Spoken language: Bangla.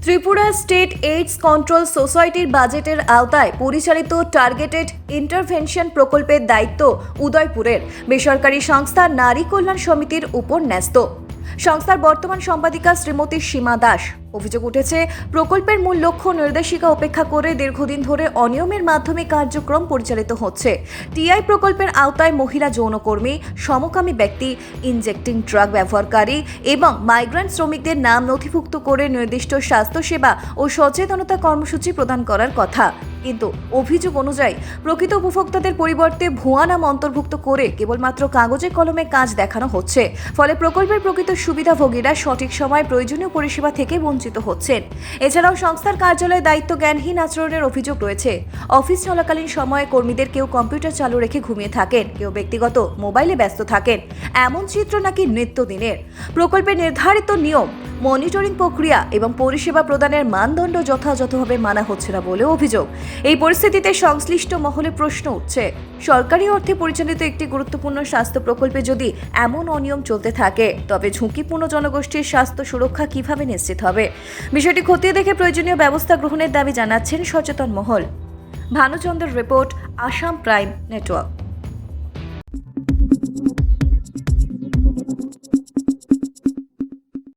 ত্রিপুরা স্টেট এইডস কন্ট্রোল সোসাইটির বাজেটের আওতায় পরিচালিত টার্গেটেড ইন্টারভেনশন প্রকল্পের দায়িত্ব উদয়পুরের বেসরকারি সংস্থা নারী কল্যাণ সমিতির উপর ন্যস্ত। সংস্থার বর্তমান সম্পাদিকা শ্রীমতী সীমা দাস অভিযোগ উঠেছে, প্রকল্পের মূল লক্ষ্য নির্দেশিকা উপেক্ষা করে দীর্ঘদিন ধরে অনিয়মের মাধ্যমে কার্যক্রম পরিচালিত হচ্ছে। টিআই প্রকল্পের আওতায় মহিলা যৌনকর্মী, সমকামী ব্যক্তি, ইনজেক্টিং ড্রাগ ব্যবহারকারী এবং মাইগ্রেন্ট শ্রমিকদের নাম নথিভুক্ত করে নির্দিষ্ট স্বাস্থ্যসেবা ও সচেতনতা কর্মসূচি প্রদান করার কথা। কিন্তু অভিযোগ অনুযায়ী প্রকৃত উপভোক্তাদের পরিবর্তে ভুয়া নাম অন্তর্ভুক্ত করে কেবলমাত্র কাগজে কলমে কাজ দেখানো হচ্ছে। ফলে প্রকল্পের প্রকৃত সুবিধাভোগীরা সঠিক সময় প্রয়োজনীয় পরিষেবা থেকে বঞ্চিত হচ্ছেন। এছাড়াও সংস্থার কার্যালয়ে দায়িত্ব জ্ঞানহীন আচরণের অভিযোগ রয়েছে। অফিস চলাকালীন সময়ে কর্মীদের কেউ কম্পিউটার চালু রেখে ঘুমিয়ে থাকেন, কেউ ব্যক্তিগত মোবাইলে ব্যস্ত থাকেন। এমন চিত্র নাকি নিত্যদিনের। প্রকল্পের নির্ধারিত নিয়ম, মনিটরিং প্রক্রিয়া এবং পরিষেবা প্রদানের মানদণ্ড যথাযথভাবে মানা হচ্ছে না বলে অভিযোগ। এই পরিস্থিতিতে সংশ্লিষ্ট মহলে প্রশ্ন উঠছে, সরকারি অর্থে পরিচালিত একটি গুরুত্বপূর্ণ স্বাস্থ্য প্রকল্পে যদি এমন অনিয়ম চলতে থাকে, তবে ঝুঁকিপূর্ণ জনগোষ্ঠীর স্বাস্থ্য সুরক্ষা কিভাবে নিশ্চিত হবে? বিষয়টি খতিয়ে দেখে প্রয়োজনীয় ব্যবস্থা গ্রহণের দাবি জানাচ্ছেন সচেতন মহল। ভানুচন্দ্রের রিপোর্ট, আসাম প্রাইম নেটওয়ার্ক।